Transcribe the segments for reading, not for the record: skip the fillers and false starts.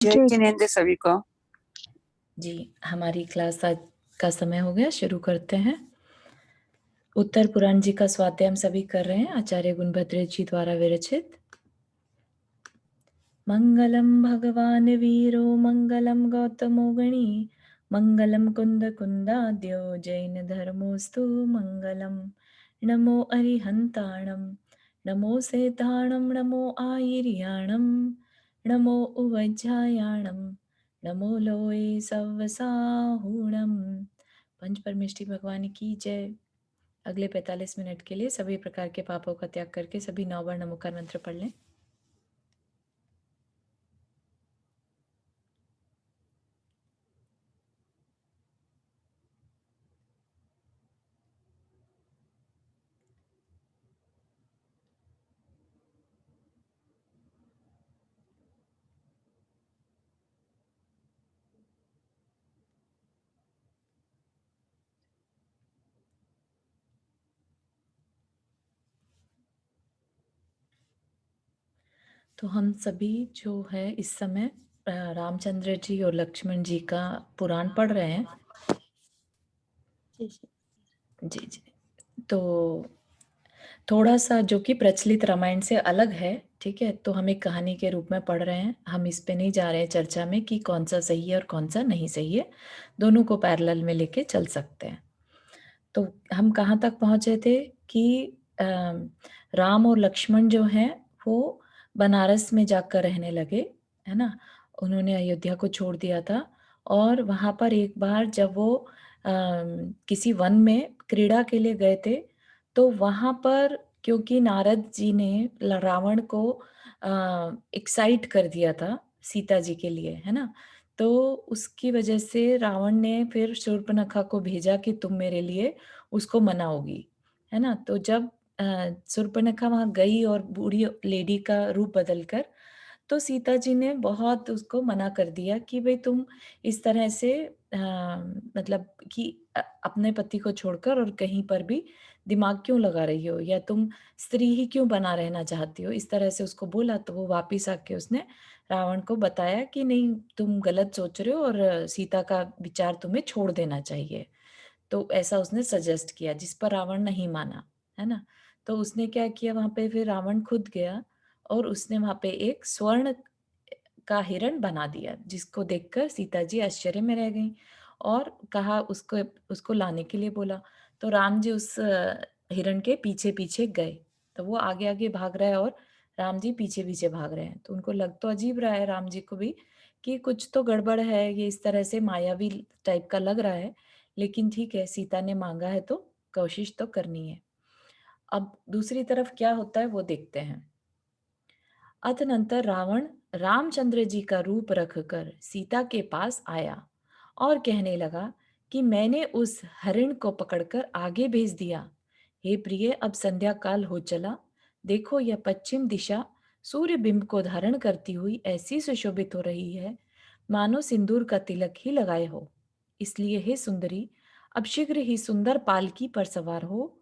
जय जिनेंद्र सभी को। जी, हमारी क्लास आज का समय हो गया, शुरू करते हैं। उत्तर पुराण जी का स्वाध्याय हम सभी कर रहे हैं, आचार्य गुणभद्र जी द्वारा विरचित। मंगलम भगवान वीरो मंगलम गौतमो गणी मंगलम कुंद कुंदाद्यो जैन धर्मोस्तु मंगलम। नमो अरिहंताणम नमो सेताणम नमो आयर्याणम नमो उवज्जायाणम नमो लोए सवसाहुणम। पंच परमेष्ठी भगवान की जय। अगले 45 मिनट के लिए सभी प्रकार के पापों का त्याग करके सभी 9 बार नमोकार मंत्र पढ़ लें। तो हम सभी जो है इस समय रामचंद्र जी और लक्ष्मण जी का पुराण पढ़ रहे हैं। जी जी। तो थोड़ा सा जो कि प्रचलित रामायण से अलग है, ठीक है। तो हम एक कहानी के रूप में पढ़ रहे हैं, हम इस पे नहीं जा रहे हैं चर्चा में कि कौन सा सही है और कौन सा नहीं सही है, दोनों को पैरेलल में लेके चल सकते हैं। तो हम कहाँ तक पहुँचे थे कि राम और लक्ष्मण जो हैं वो बनारस में जाकर रहने लगे, है ना। उन्होंने अयोध्या को छोड़ दिया था और वहाँ पर एक बार जब वो किसी वन में क्रीड़ा के लिए गए थे, तो वहाँ पर क्योंकि नारद जी ने रावण को एक्साइट कर दिया था सीता जी के लिए, है ना। तो उसकी वजह से रावण ने फिर शूर्पणखा को भेजा कि तुम मेरे लिए उसको मनाओगी, है ना। तो जब शूर्पणखा वहाँ गई और बूढ़ी लेडी का रूप बदलकर, तो सीता जी ने बहुत उसको मना कर दिया कि भाई तुम इस तरह से मतलब कि अपने पति को छोड़कर और कहीं पर भी दिमाग क्यों लगा रही हो, या तुम स्त्री ही क्यों बना रहना चाहती हो, इस तरह से उसको बोला। तो वो वापिस आके उसने रावण को बताया कि नहीं, तुम गलत सोच रहे हो और सीता का विचार तुम्हें छोड़ देना चाहिए। तो ऐसा उसने सजेस्ट किया, जिस पर रावण नहीं माना, है ना। तो उसने क्या किया, वहां पे फिर रावण खुद गया और उसने वहां पे एक स्वर्ण का हिरण बना दिया, जिसको देखकर सीता जी आश्चर्य में रह गईं और कहा उसको उसको लाने के लिए बोला। तो राम जी उस हिरण के पीछे पीछे गए। तो वो आगे आगे भाग रहा है और राम जी पीछे पीछे भाग रहे हैं। तो उनको लग तो अजीब रहा है राम जी को भी कि कुछ तो गड़बड़ है, ये इस तरह से मायावी टाइप का लग रहा है। लेकिन ठीक है, सीता ने मांगा है तो कोशिश तो करनी है। अब दूसरी तरफ क्या होता है वो देखते हैं। अतनंतर रावण रामचंद्र जी का रूप रखकर सीता के पास आया और कहने लगा कि मैंने उस हरिण को पकड़कर आगे भेज दिया। हे प्रिय, अब संध्या काल हो चला, देखो यह पश्चिम दिशा सूर्य बिंब को धारण करती हुई ऐसी सुशोभित हो रही है मानो सिंदूर का तिलक ही लगाए हो। इसलिए हे सुंदरी, अब शीघ्र ही सुंदर पालकी पर सवार हो,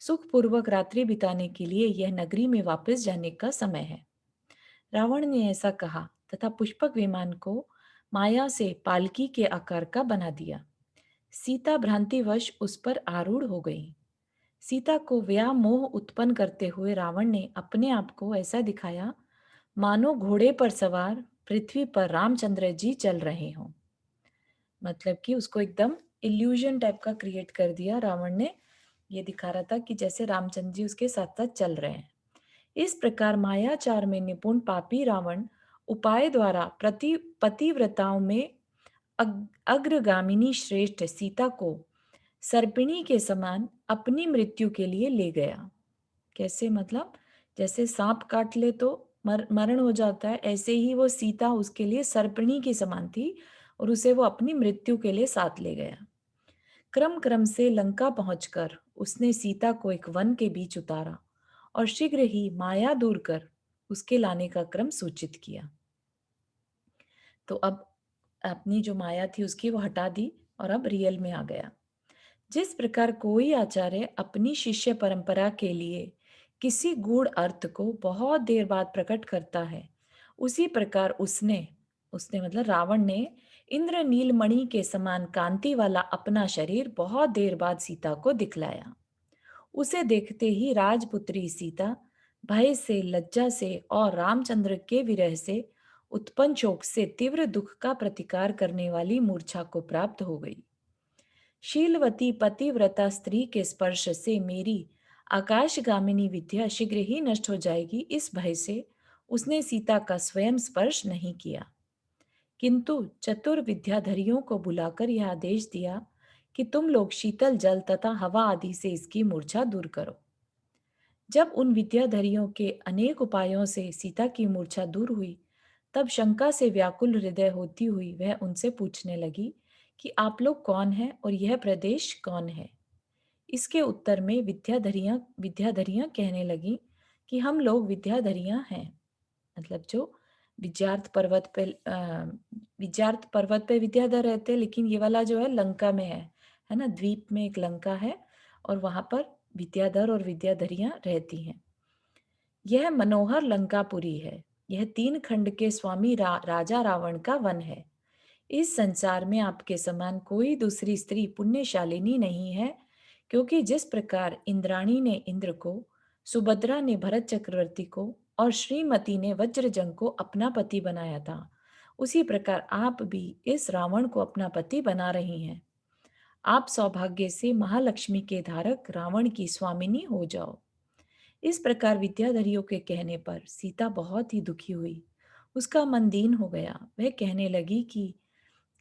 सुखपूर्वक रात्रि बिताने के लिए यह नगरी में वापस जाने का समय है। रावण ने ऐसा कहा तथा पुष्पक विमान को माया से पालकी के आकार का बना दिया। सीता भ्रांतिवश उस पर आरूढ़ हो गई। सीता को व्यामोह उत्पन्न करते हुए रावण ने अपने आप को ऐसा दिखाया मानो घोड़े पर सवार पृथ्वी पर रामचंद्र जी चल रहे हों। मतलब कि उसको एकदम इल्यूजन टाइप का क्रिएट कर दिया रावण ने। ये दिखा रहा था कि जैसे रामचंद्र जी उसके साथ साथ चल रहे हैं। इस प्रकार मायाचार में निपुण पापी रावण उपाय द्वारा पतिव्रताओं में अग्रगामिनी श्रेष्ठ सीता को सर्पिणी के समान अपनी मृत्यु के लिए ले गया। कैसे, मतलब जैसे सांप काट ले तो मरण हो जाता है, ऐसे ही वो सीता उसके लिए सर्पिणी के समान थी और उसे वो अपनी मृत्यु के लिए साथ ले गया। क्रम क्रम से लंका पहुंचकर उसने सीता को एक वन के बीच उतारा और शीघ्र ही माया दूर कर उसके लाने का क्रम सूचित किया। तो अब अपनी जो माया थी उसकी वो हटा दी और अब रियल में आ गया। जिस प्रकार कोई आचार्य अपनी शिष्य परंपरा के लिए किसी गूढ़ अर्थ को बहुत देर बाद प्रकट करता है, उसी प्रकार उसने उसने मतलब रावण ने इंद्र नीलमणि के समान कांति वाला अपना शरीर बहुत देर बाद सीता को दिखलाया। उसे देखते ही राजपुत्री सीता भय से, लज्जा से और रामचंद्र के विरह से उत्पन्न शोक से तीव्र दुख का प्रतिकार करने वाली मूर्छा को प्राप्त हो गई। शीलवती पतिव्रता स्त्री के स्पर्श से मेरी आकाशगामिनी विद्या शीघ्र ही नष्ट हो जाएगी, इस भय से उसने सीता का स्वयं स्पर्श नहीं किया, किंतु चतुर विद्याधरियों को बुलाकर यह आदेश दिया कि तुम लोग शीतल जल तथा हवा आदि से इसकी मूर्छा दूर करो। जब उन विद्याधरियों के अनेक उपायों से सीता की मूर्छा दूर हुई, तब शंका से व्याकुल हृदय होती हुई वह उनसे पूछने लगी कि आप लोग कौन हैं और यह प्रदेश कौन है। इसके उत्तर में विद्याधरियां कहने लगी कि हम लोग विद्याधरियां हैं, मतलब जो विद्यार्थ पर्वत पे विद्यार्थ पर्वत पे विद्याधर रहते हैं, लेकिन ये वाला जो है लंका में है ना, द्वीप में एक लंका है और वहां पर विद्याधर और विद्याधरियां रहती हैं। यह मनोहर लंकापुरी है। यह 3 खंड के स्वामी राजा रावण का वन है। इस संसार में आपके समान कोई दूसरी स्त्री पुण्यशालिनी नहीं है, क्योंकि जिस प्रकार इंद्राणी ने इंद्र को, सुभद्रा ने भरत चक्रवर्ती को और श्रीमती ने वज्रजंग को अपना पति बनाया था, उसी प्रकार आप भी इस रावण को अपना पति बना रही हैं। आप सौभाग्य से महालक्ष्मी के धारक रावण की स्वामिनी हो जाओ। इस प्रकार विद्याधरियों के कहने पर सीता बहुत ही दुखी हुई। उसका मन दीन हो गया। वह कहने लगी कि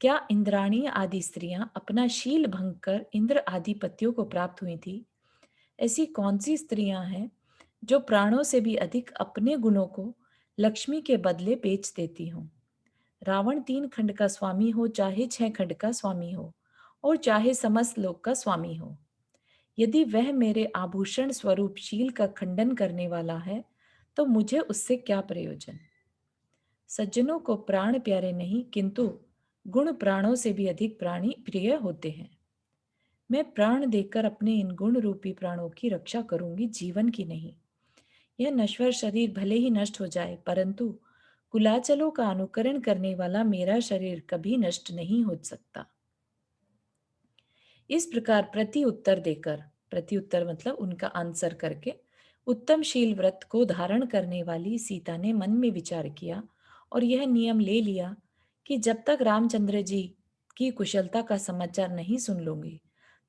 क्या इंद्राणी आदि स्त्रियां अपना शील भंग कर इंद्र आदि पतियों को प्राप्त हुई थी? ऐसी कौन सी स्त्रियां हैं जो प्राणों से भी अधिक अपने गुणों को लक्ष्मी के बदले बेच देती हों? रावण 3 खंड का स्वामी हो, चाहे 6 खंड का स्वामी हो, और चाहे समस्त लोक का स्वामी हो, यदि वह मेरे आभूषण स्वरूप शील का खंडन करने वाला है, तो मुझे उससे क्या प्रयोजन? सज्जनों को प्राण प्यारे नहीं, किंतु गुण प्राणों से भी अधिक प्राणी प्रिय होते हैं। मैं प्राण देकर अपने इन गुण रूपी प्राणों की रक्षा करूंगी, जीवन की नहीं। यह नश्वर शरीर भले ही नष्ट हो जाए, परंतु कुलाचलों का अनुकरण करने वाला मेरा शरीर कभी नष्ट नहीं हो सकता। इस प्रकार प्रति उत्तर मतलब उनका आंसर करके, उत्तमशील व्रत को धारण करने वाली सीता ने मन में विचार किया और यह नियम ले लिया कि जब तक रामचंद्र जी की कुशलता का समाचार नहीं सुन लूंगी,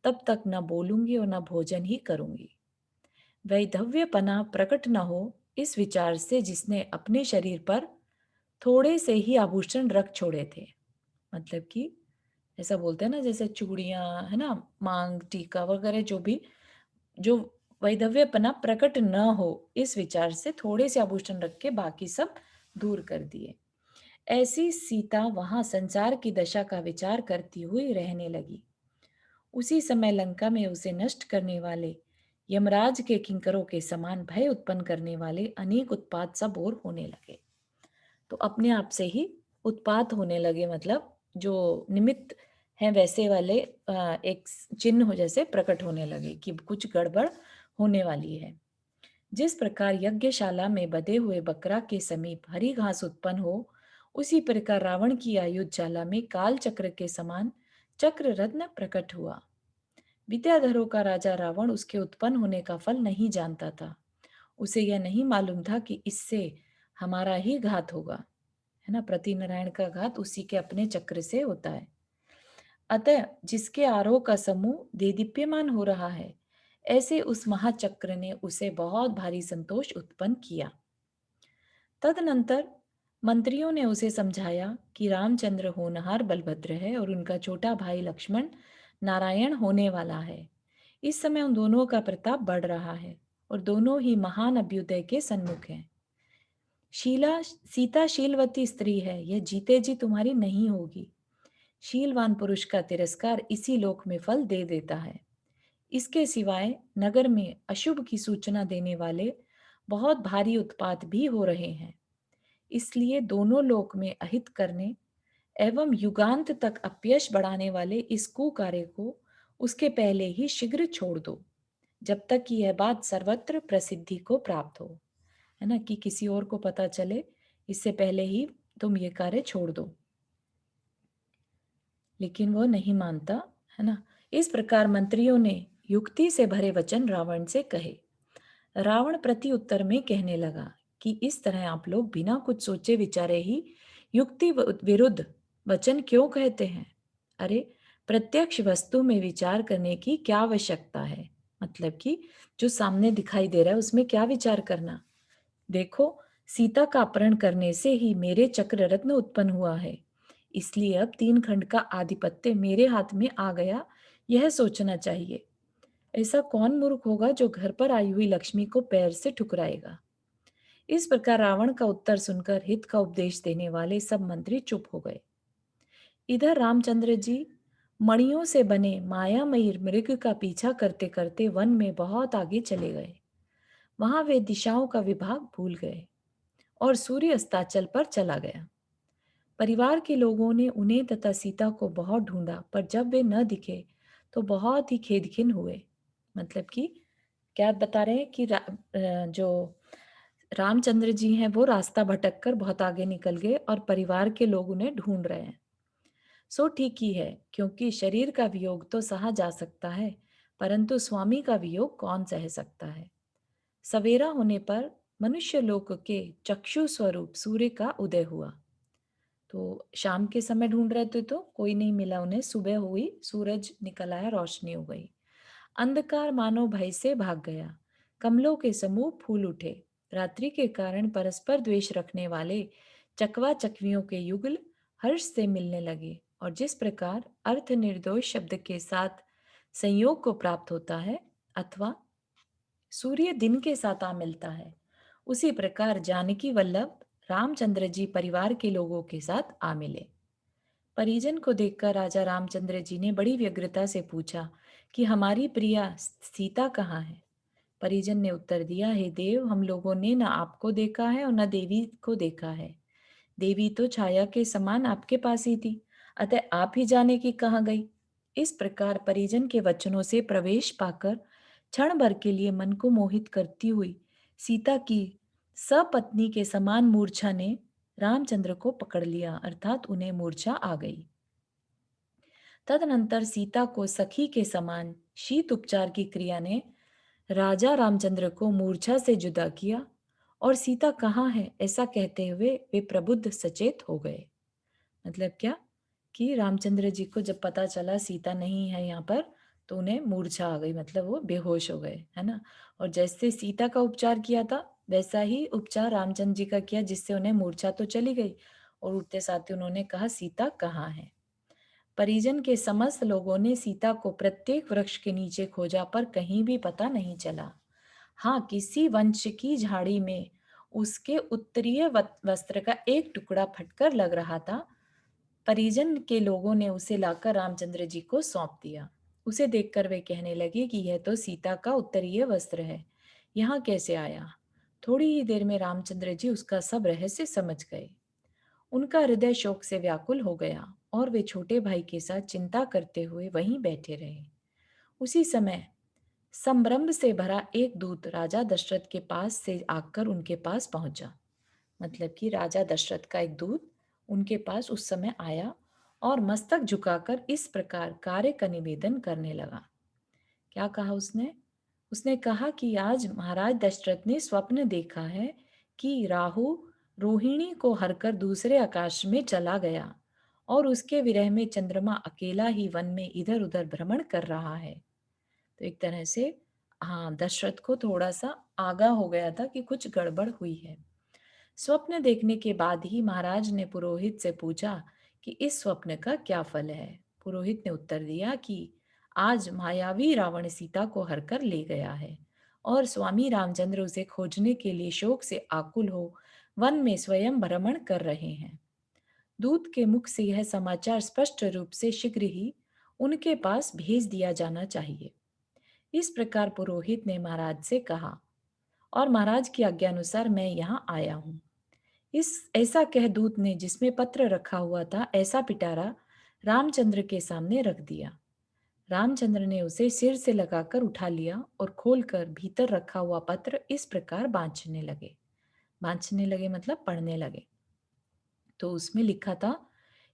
तब तक न बोलूंगी और न भोजन ही करूंगी। वैधव्यपना प्रकट न हो, इस विचार से जिसने अपने शरीर पर थोड़े से ही आभूषण रख छोड़े थे, मतलब कि ऐसा बोलते हैं ना, जैसे चूड़ियां है ना, मांग टीका वगैरह, जो भी, जो वैधव्यपना प्रकट न हो, इस विचार से थोड़े से आभूषण रख के बाकी सब दूर कर दिए। ऐसी सीता वहां संसार की दशा का विचार करती हुई रहने लगी। उसी समय लंका में उसे नष्ट करने वाले यमराज के किंकरों के समान भय उत्पन्न करने वाले अनेक उत्पात सब और होने लगे। तो अपने आप से ही उत्पात होने लगे, मतलब जो निमित्त हैं वैसे वाले एक चिन्ह हो जैसे प्रकट होने लगे कि कुछ गड़बड़ होने वाली है। जिस प्रकार यज्ञशाला में बधे हुए बकरा के समीप हरी घास उत्पन्न हो, उसी प्रकार रावण की आयुधशाला में काल चक्र के समान चक्र रत्न प्रकट हुआ। विद्याधरों का राजा रावण उसके उत्पन्न होने का फल नहीं जानता था। उसे यह नहीं मालूम था कि इससे हमारा ही घात होगा, है ना। प्रतिनारायण का घात उसी के अपने चक्र से होता है। अतः जिसके आरोह का समूह देदीप्यमान हो रहा है, ऐसे उस महाचक्र ने उसे बहुत भारी संतोष उत्पन्न किया। तदनंतर मंत्रियों ने उसे समझाया कि रामचंद्र होनहार बलभद्र है और उनका छोटा भाई लक्ष्मण नारायण होने वाला है। इस समय उन दोनों का प्रताप बढ़ रहा है और दोनों ही महान अभ्युदय के सन्मुख हैं। सीता शीलवती स्त्री है, यह जीते जी तुम्हारी नहीं होगी। शीलवान पुरुष का तिरस्कार इसी लोक में फल दे देता है। इसके सिवाय नगर में अशुभ की सूचना देने वाले बहुत भारी उत्पात भी हो रहे हैं। इसलिए दोनों लोक में अहित करने एवं युगांत तक अपयश बढ़ाने वाले इस कुकार्य को उसके पहले ही शीघ्र छोड़ दो, जब तक कि यह बात सर्वत्र प्रसिद्धि को प्राप्त हो, है ना, कि किसी और को पता चले, इससे पहले ही तुम ये कार्य छोड़ दो। लेकिन वो नहीं मानता, है ना। इस प्रकार मंत्रियों ने युक्ति से भरे वचन रावण से कहे। रावण प्रति उत्तर में कहने लगा कि इस तरह आप लोग बिना कुछ सोचे विचारे ही युक्ति विरुद्ध वचन क्यों कहते हैं? अरे, प्रत्यक्ष वस्तु में विचार करने की क्या आवश्यकता है? मतलब कि जो सामने दिखाई दे रहा है उसमें क्या विचार करना? देखो, सीता का अपहरण करने से ही मेरे चक्र रत्न उत्पन्न हुआ है, इसलिए अब 3 खंड का आधिपत्य मेरे हाथ में आ गया, यह सोचना चाहिए। ऐसा कौन मूर्ख होगा जो घर पर आई हुई लक्ष्मी को पैर से ठुकराएगा? इस प्रकार रावण का उत्तर सुनकर हित का उपदेश देने वाले सब मंत्री चुप हो गए। इधर रामचंद्र जी मणियों से बने मायामयी मृग का पीछा करते करते वन में बहुत आगे चले गए। वहां वे दिशाओं का विभाग भूल गए और सूर्य अस्ताचल पर चला गया। परिवार के लोगों ने उन्हें तथा सीता को बहुत ढूंढा, पर जब वे न दिखे तो बहुत ही खेदखिन हुए। मतलब कि क्या बता रहे हैं कि जो रामचंद्र जी हैं वो रास्ता भटक कर बहुत आगे निकल गए और परिवार के लोग उन्हें ढूंढ रहे हैं। सो ठीक ही है, क्योंकि शरीर का वियोग तो सहा जा सकता है, परंतु स्वामी का वियोग कौन सह सकता है। सवेरा होने पर मनुष्य लोक के चक्षु स्वरूप सूर्य का उदय हुआ। तो शाम के समय ढूंढ रहे थे तो कोई नहीं मिला उन्हें। सुबह हुई, सूरज निकल आया, रोशनी हो गई। अंधकार मानो भय से भाग गया। कमलों के समूह फूल उठे। रात्रि के कारण परस्पर द्वेष रखने वाले चकवा चकवियों के युगल हर्ष से मिलने लगे, और जिस प्रकार अर्थ निर्दोष शब्द के साथ संयोग को प्राप्त होता है, अथवा सूर्य दिन के साथ आ मिलता है, उसी प्रकार जानकी वल्लभ रामचंद्र जी परिवार के लोगों के साथ आ मिले। परिजन को देखकर राजा रामचंद्र जी ने बड़ी व्यग्रता से पूछा कि हमारी प्रिया सीता कहाँ है? परिजन ने उत्तर दिया, हे देव, हम लोगों ने न आपको देखा है और न देवी को देखा है। देवी तो छाया के समान आपके पास ही थी, अतः आप ही जाने की कहाँ गई। इस प्रकार परिजन के वचनों से प्रवेश पाकर क्षण भर के लिए मन को मोहित करती हुई सीता की सपत्नी के समान मूर्छा ने रामचंद्र को पकड़ लिया, अर्थात उन्हें मूर्छा आ गई। तदनंतर सीता को सखी के समान शीत उपचार की क्रिया ने राजा रामचंद्र को मूर्छा से जुदा किया, और सीता कहाँ है ऐसा कहते हुए वे प्रबुद्ध सचेत हो गए। मतलब क्या कि रामचंद्र जी को जब पता चला सीता नहीं है यहाँ पर, तो उन्हें मूर्छा आ गई, मतलब वो बेहोश हो गए, है ना। और जैसे सीता का उपचार किया था वैसा ही उपचार रामचंद्र जी का किया, जिससे उन्हें मूर्छा तो चली गई, और उठते साथ ही उन्होंने कहा सीता कहाँ है। परिजन के समस्त लोगों ने सीता को प्रत्येक वृक्ष के नीचे खोजा, पर कहीं भी पता नहीं चला। हाँ, किसी वंश की झाड़ी में उसके उत्तरीय वस्त्र का एक टुकड़ा फटकर लग रहा था। परिजन के लोगों ने उसे लाकर रामचंद्र जी को सौंप दिया। उसे देखकर वे कहने लगे कि यह तो सीता का उत्तरीय वस्त्र है, यहाँ कैसे आया? थोड़ी ही देर में रामचंद्र जी उसका सब रहस्य समझ गए। उनका हृदय शोक से व्याकुल हो गया और वे छोटे भाई के साथ चिंता करते हुए वहीं बैठे रहे। उसी समय संभ्रम से भरा एक दूत राजा दशरथ के पास से आकर उनके पास पहुंचा। मतलब कि राजा दशरथ का एक दूत उनके पास उस समय आया और मस्तक झुकाकर इस प्रकार कार्य का निवेदन करने लगा। क्या कहा उसने? उसने कहा कि आज महाराज दशरथ ने स्वप्न देखा है कि राहु रोहिणी को हरकर दूसरे आकाश में चला गया, और उसके विरह में चंद्रमा अकेला ही वन में इधर उधर भ्रमण कर रहा है। तो एक तरह से हाँ, दशरथ को थोड़ा सा आगाह हो गया था कि कुछ गड़बड़ हुई है। स्वप्न देखने के बाद ही महाराज ने पुरोहित से पूछा कि इस स्वप्न का क्या फल है। पुरोहित ने उत्तर दिया कि आज मायावी रावण सीता को हरकर ले गया है, और स्वामी रामचंद्र उसे खोजने के लिए शोक से आकुल हो वन में स्वयं भ्रमण कर रहे हैं। दूत के मुख से यह समाचार स्पष्ट रूप से शीघ्र ही उनके पास भेज दिया जाना चाहिए। इस प्रकार पुरोहित ने महाराज से कहा, और महाराज की आज्ञा अनुसार मैं यहाँ आया हूँ। इस ऐसा कह दूत ने जिसमें पत्र रखा हुआ था ऐसा पिटारा रामचंद्र के सामने रख दिया। रामचंद्र ने उसे सिर से लगाकर उठा लिया और खोलकर भीतर रखा हुआ पत्र इस प्रकार बांचने लगे मतलब पढ़ने लगे। तो उसमें लिखा था,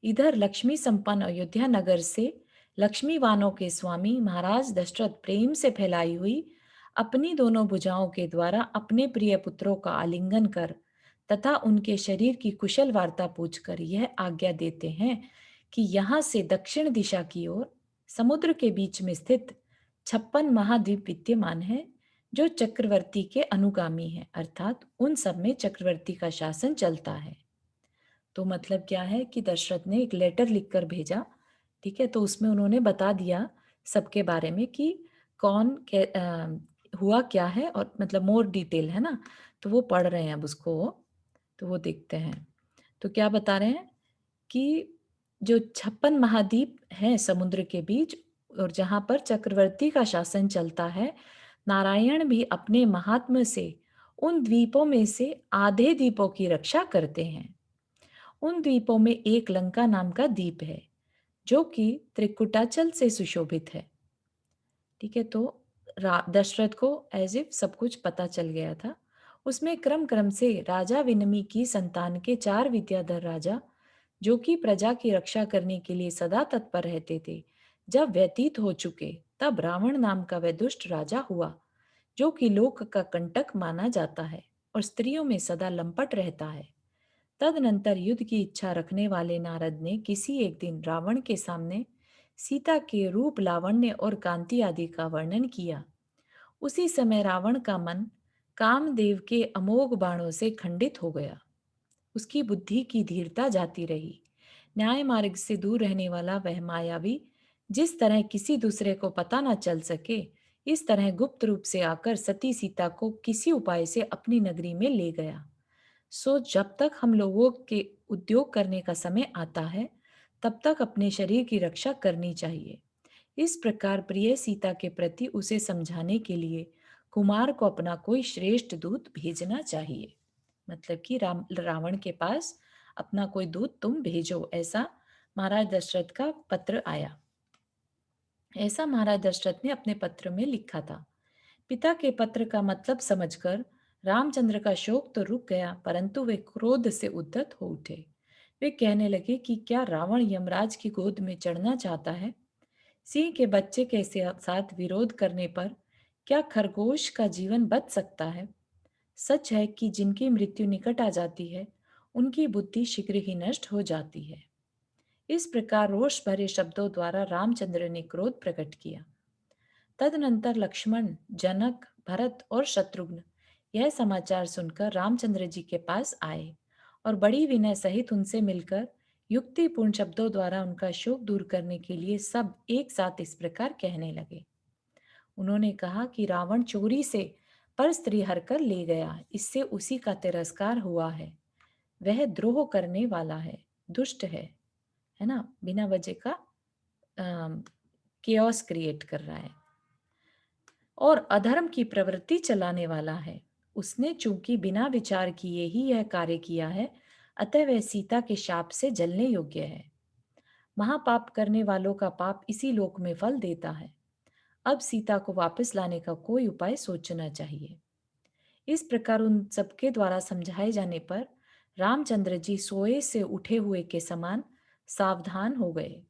इधर लक्ष्मी संपन्न अयोध्या नगर से लक्ष्मी वानों के स्वामी महाराज दशरथ प्रेम से फैलाई हुई अपनी दोनों भुजाओं के द्वारा अपने प्रिय पुत्रों का आलिंगन कर तथा उनके शरीर की कुशल वार्ता पूछकर यह आज्ञा देते हैं कि यहाँ से दक्षिण दिशा की ओर समुद्र के बीच में स्थित 56 महाद्वीप विद्यमान है, जो चक्रवर्ती के अनुगामी है, अर्थात उन सब में चक्रवर्ती का शासन चलता है। तो मतलब क्या है कि दशरथ ने एक लेटर लिखकर भेजा, ठीक है, तो उसमें उन्होंने बता दिया सबके बारे में कि कौन हुआ क्या है, और मतलब मोर डिटेल है ना। तो वो पढ़ रहे हैं अब उसको तो वो देखते हैं। तो क्या बता रहे हैं कि जो 56 महाद्वीप हैं समुद्र के बीच और जहाँ पर चक्रवर्ती का शासन चलता है, नारायण भी अपने महात्म्य से उन द्वीपों में से आधे द्वीपों की रक्षा करते हैं। उन द्वीपों में एक लंका नाम का द्वीप है, जो कि त्रिकुटाचल से सुशोभित है। ठीक है, तो दशरथ को एज इफ सब कुछ पता चल गया था। उसमें क्रम क्रम से राजा विनमी की संतान के 4 विद्याधर राजा, जो कि प्रजा की रक्षा करने के लिए सदा तत्पर रहते थे, जब व्यतीत हो चुके, तब रावण नाम का वह दुष्ट राजा हुआ, जो कि लोक का कंटक माना जाता है और स्त्रियों में सदा लंपट रहता है। तदनंतर युद्ध की इच्छा रखने वाले नारद ने किसी एक दिन रावण के सामने सीता के रूप, लावण्य और कांति आदि का वर्णन किया। उसी समय रावण का मन कामदेव के अमोघ बाणों से खंडित हो गया। उसकी बुद्धि की धीरता जाती रही। न्याय मार्ग से दूर रहने वाला वह मायावी, जिस तरह किसी दूसरे को पता न चल सके, इस तरह गुप्त रूप से आकर सती सीता को किसी उपाय से अपनी नगरी में ले गया। सो जब तक हम लोगों के उद्योग करने का समय आता है, तब तक अपने शरीर की रक्षा करनी चाहिए। इस प्रकार प्रिय सीता के प्रति उसे समझाने के लिए कुमार को अपना कोई श्रेष्ठ दूत भेजना चाहिए। मतलब कि रावण के पास अपना कोई दूत तुम भेजो, ऐसा महाराज दशरथ का पत्र आया। ऐसा महाराज दशरथ ने अपने पत्र में लिखा था। पिता के पत्र का मतलब समझकर रामचंद्र का शोक तो रुक गया, परंतु वे क्रोध से उद्धत हो उठे। वे कहने लगे कि क्या रावण यमराज की गोद में चढ़ना चाहता है? सिंह के बच्चे के साथ विरोध करने पर क्या खरगोश का जीवन बच सकता है? सच है कि जिनकी मृत्यु निकट आ जाती है, उनकी बुद्धि शीघ्र ही नष्ट हो जाती है। इस प्रकार रोष भरे शब्दों द्वारा रामचंद्र ने क्रोध प्रकट किया। तदनंतर लक्ष्मण, जनक, भरत और शत्रुघ्न यह समाचार सुनकर रामचंद्र जी के पास आए और बड़ी विनय सहित उनसे मिलकर युक्तिपूर्ण शब्दों द्वारा उनका शोक दूर करने के लिए सब एक साथ इस प्रकार कहने लगे। उन्होंने कहा कि रावण चोरी से पर स्त्री हर कर ले गया, इससे उसी का तिरस्कार हुआ है। वह द्रोह करने वाला है, दुष्ट है ना, बिना वजह का केओस क्रिएट कर रहा है और अधर्म की प्रवृत्ति चलाने वाला है। उसने चूंकि बिना विचार किए ही यह कार्य किया है, अतः वह सीता के शाप से जलने योग्य है। महापाप करने वालों का पाप इसी लोक में फल देता है। अब सीता को वापस लाने का कोई उपाय सोचना चाहिए। इस प्रकार उन सबके द्वारा समझाए जाने पर रामचंद्र जी सोए से उठे हुए के समान सावधान हो गए।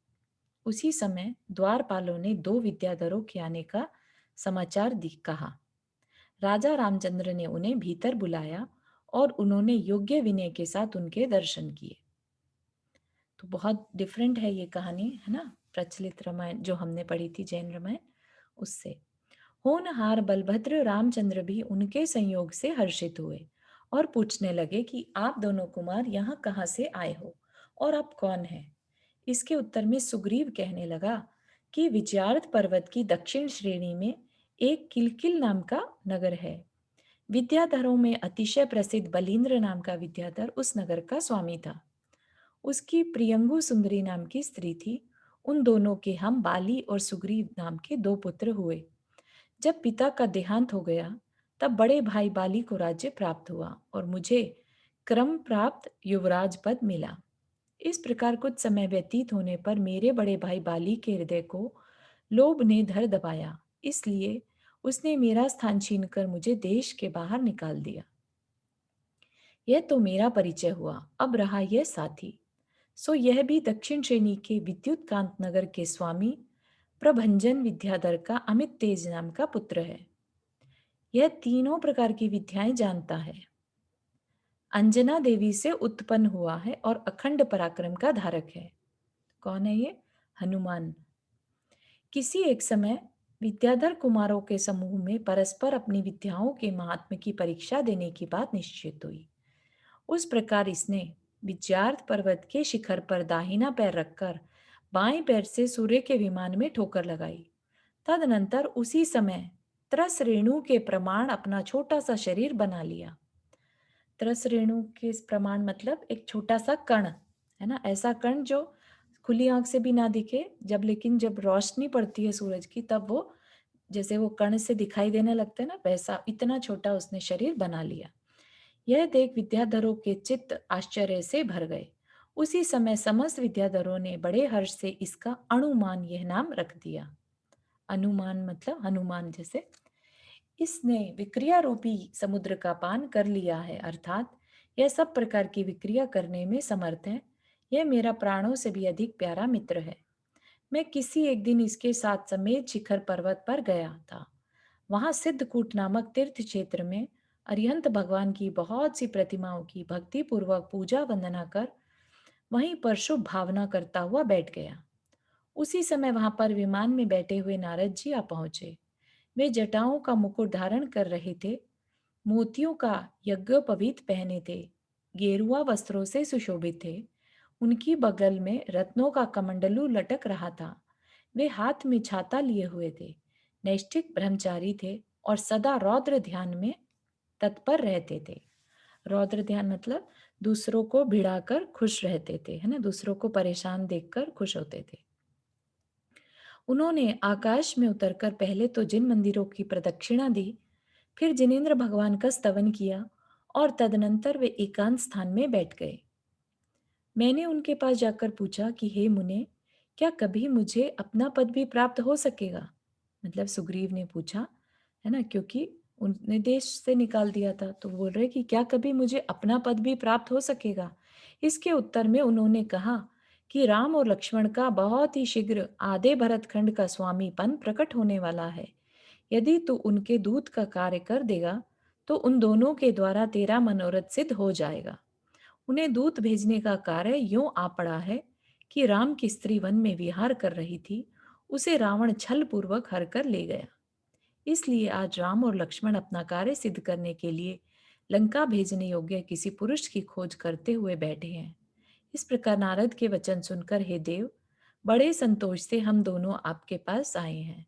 उसी समय द्वारपालों ने 2 विद्याधरों के आने का समाचार कहा। राजा रामचंद्र ने उन्हें भीतर बुलाया और उन्होंने योग्य विनय के साथ उनके दर्शन किए। तो बहुत डिफरेंट है ये कहानी, है ना, प्रचलित रामायण जो हमने पढ़ी थी जैन रामायण उससे। होनहार बलभद्र रामचंद्र भी उनके संयोग से हर्षित हुए और पूछने लगे कि आप दोनों कुमार यहाँ कहाँ से आए हो और आप कौन हैं? इसके उत्तर में सुग्रीव कहने लगा कि विजयार्थ पर्वत की दक्षिण श्रेणी में एक किलकिल नाम का नगर है। विद्याधरों में अतिशय प्रसिद्ध बलिंद्र नाम का विद्याधर उस नगर का स्वामी था। उसकी प्रियंगु सुंदरी नाम की स्त्री थी। उन दोनों के हम बाली और सुग्रीव नाम के 2 पुत्र हुए। जब पिता का देहांत हो गया, तब बड़े भाई बाली को राज्य प्राप्त हुआ और मुझे क्रम प्राप्त युवराज पद मिला। इस प्रकार कुछ समय व्यतीत होने पर मेरे बड़े भाई बाली के हृदय को लोभ ने धर दबाया, इसलिए उसने मेरा स्थान छीनकर मुझे देश के बाहर निकाल दिया। यह तो मेरा परिचय हुआ, अब रहा यह साथी। सो यह भी दक्षिण श्रेणी के विद्युत कांत नगर के स्वामी प्रभंजन विद्याधर का अमित तेज नाम का पुत्र है। यह तीनों प्रकार की विद्याएं जानता है। अंजना देवी से उत्पन्न हुआ है और अखंड पराक्रम का धारक है। कौन है ये? हनुमान। किसी एक समय विद्याधर कुमारों के समूह में परस्पर अपनी विद्याओं के महात्म्य की परीक्षा देने की बात निश्चित हुई। उस प्रकार इसने विद्यार्थ पर्वत के शिखर पर दाहिना पैर रखकर बाएं पैर से सूर्य के विमान में ठोकर लगाई। तदनंतर उसी समय त्रस रेणु के प्रमाण अपना छोटा सा शरीर बना लिया। त्रस रेणु के प्रमाण मतलब एक छोटा सा कण, है ना, ऐसा कण जो खुली आंख से भी ना दिखे, लेकिन जब रोशनी पड़ती है सूरज की तब वो जैसे वो कण से दिखाई देने लगते हैं ना, वैसा इतना छोटा उसने शरीर बना लिया। यह देख विद्याधरों के चित्त आश्चर्य से भर गए। उसी समय समस्त विद्याधरों ने बड़े हर्ष से इसका अनुमान यह नाम रख दिया। अनुमान मतलब हनुमान जैसे। इसने विक्रिया रूपी समुद्र का पान कर लिया है, अर्थात यह सब प्रकार की विक्रिया करने में समर्थ है। यह मेरा प्राणों से भी अधिक प्यारा मित्र है। मैं किसी एक दिन इसके साथ समेत शिखर पर्वत पर गया था। वहां सिद्धकूट नामक तीर्थ क्षेत्र में अरिहंत भगवान की बहुत सी प्रतिमाओं की भक्ति पूर्वक पूजा वंदना कर वहीं पर शुभ भावना करता हुआ बैठ गया। उसी समय वहां पर विमान में बैठे हुए नारद जी आ पहुंचे। वे जटाओं का मुकुट धारण कर रहे थे, मोतियों का यज्ञोपवीत पहने थे, गेरुआ वस्त्रों से सुशोभित थे। उनकी बगल में रत्नों का कमंडलू लटक रहा था। वे हाथ में छाता लिए हुए थे, नैष्ठिक ब्रह्मचारी थे और सदा रौद्र ध्यान में तत्पर रहते थे। रौद्र ध्यान मतलब दूसरों को भिड़ाकर खुश रहते थे, है ना, दूसरों को परेशान देखकर खुश होते थे। उन्होंने आकाश में उतरकर पहले तो जिन मंदिरों की प्रदक्षिणा दी, फिर जिनेन्द्र भगवान का स्तवन किया और तदनंतर वे एकांत स्थान में बैठ गए। मैंने उनके पास जाकर पूछा कि हे मुने, क्या कभी मुझे अपना पद भी प्राप्त हो सकेगा? मतलब सुग्रीव ने पूछा, है ना, क्योंकि उनने देश से निकाल दिया था, तो बोल रहे कि क्या कभी मुझे अपना पद भी प्राप्त हो सकेगा? इसके उत्तर में उन्होंने कहा कि राम और लक्ष्मण का बहुत ही शीघ्र आधे भरतखंड का स्वामीपन प्रकट होने वाला है। यदि तू उनके दूत का कार्य कर देगा तो उन दोनों के द्वारा तेरा मनोरथ सिद्ध हो जाएगा। उन्हें दूत भेजने का कार्य यूं आ पड़ा है कि राम की स्त्री वन में विहार कर रही थी, उसे रावण छल पूर्वक हर कर ले गया। इसलिए आज राम और लक्ष्मण अपना कार्य सिद्ध करने के लिए लंका भेजने योग्य किसी पुरुष की खोज करते हुए बैठे हैं। इस प्रकार नारद के वचन सुनकर हे देव, बड़े संतोष से हम दोनों आपके पास आए हैं।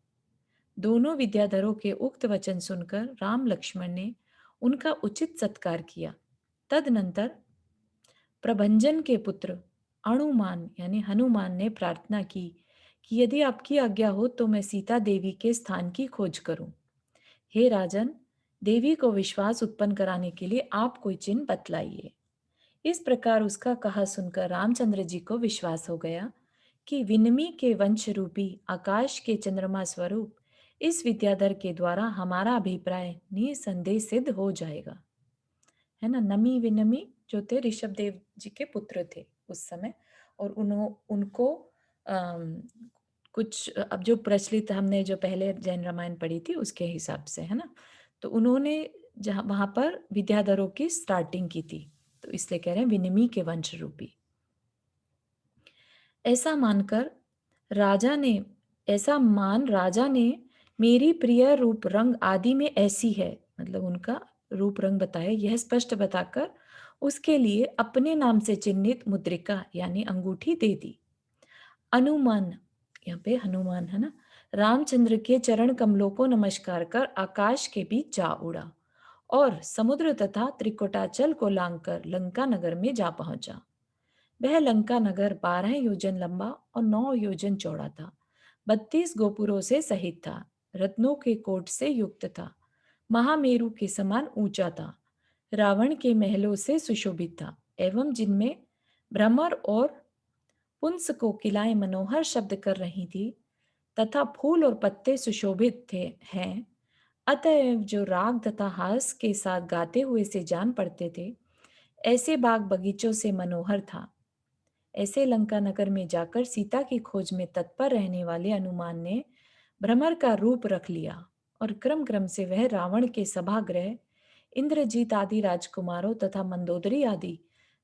दोनों विद्याधरों के उक्त वचन सुनकर राम लक्ष्मण ने उनका उचित सत्कार किया। तदनंतर प्रभंजन के पुत्र अणुमान यानी हनुमान ने प्रार्थना की कि यदि आपकी आज्ञा हो तो मैं सीता देवी के स्थान की खोज करूं। हे राजन, देवी को विश्वास उत्पन्न कराने के लिए आप कोई चिन्ह बतलाइए। इस प्रकार उसका कहा सुनकर रामचंद्र जी को विश्वास हो गया कि विनमी के वंश रूपी आकाश के चंद्रमा स्वरूप इस विद्याधर के द्वारा हमारा अभिप्राय निसंदेह सिद्ध हो जाएगा। है ना, नमी विनमी जो थे ऋषभ देव जी के पुत्र थे उस समय, और उनको अम, कुछ अब जो प्रचलित हमने जो पहले जैन रामायण पढ़ी थी उसके हिसाब से, है ना, तो उन्होंने जहाँ वहां पर विद्याधरों की स्टार्टिंग की थी, तो इसलिए कह रहे हैं विनिमय के वंश रूपी। ऐसा मानकर राजा ने ऐसा मान राजा ने मेरी प्रिय रूप रंग आदि में ऐसी है, मतलब उनका रूप रंग बताया, यह स्पष्ट बताकर उसके लिए अपने नाम से चिन्हित मुद्रिका यानी अंगूठी दे दी। अनुमान, यहाँ पे हनुमान है ना, रामचंद्र के चरण कमलों को नमस्कार कर आकाश के बीच जा उड़ा और समुद्र तथा त्रिकुटाचल को लांघकर लंका नगर में जा पहुंचा। वह लंका नगर 12 योजन लंबा और 9 योजन चौड़ा था, 32 गोपुरों से सहित था, रत्नों के कोट से युक्त था, महामेरु के समान ऊंचा था, रावण के महलों से सुशोभित था एवं जिनमें भ्रमर और पुंस को किलाएं मनोहर शब्द कर रही थी तथा फूल और पत्ते सुशोभित थे हैं। अतएव जो राग तथा हास के साथ गाते हुए से जान पड़ते थे, ऐसे बाग बगीचों से मनोहर था। ऐसे लंका नगर में जाकर सीता की खोज में तत्पर रहने वाले हनुमान ने भ्रमर का रूप रख लिया और क्रम क्रम से वह रावण के सभागृह, इंद्रजीत आदि राजकुमारों तथा मंदोदरी आदि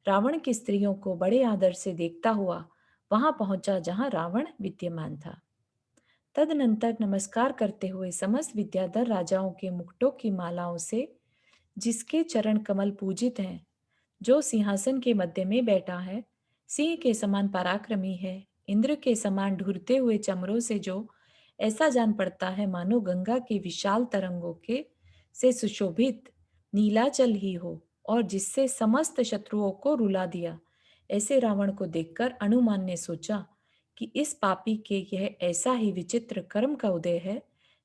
रावण की स्त्रियों को बड़े आदर से देखता हुआ वहां पहुंचा जहां रावण विद्यमान था। तदनंतर नमस्कार करते हुए समस्त विद्याधर राजाओं के मुकुटों की मालाओं से, जिसके चरण कमल पूजित हैं, जो सिंहासन के मध्य में बैठा है, सिंह के समान पराक्रमी है, इंद्र के समान ढुरते हुए चमरों से जो ऐसा जान पड़ता है मानो गंगा के विशाल तरंगों के से सुशोभित नीलाचल ही हो, और जिससे समस्त शत्रुओं को रुला दिया, ऐसे रावण को देखकर हनुमान ने सोचा कि इस पापी के यह ऐसा ही विचित्र कर्म का उदय है,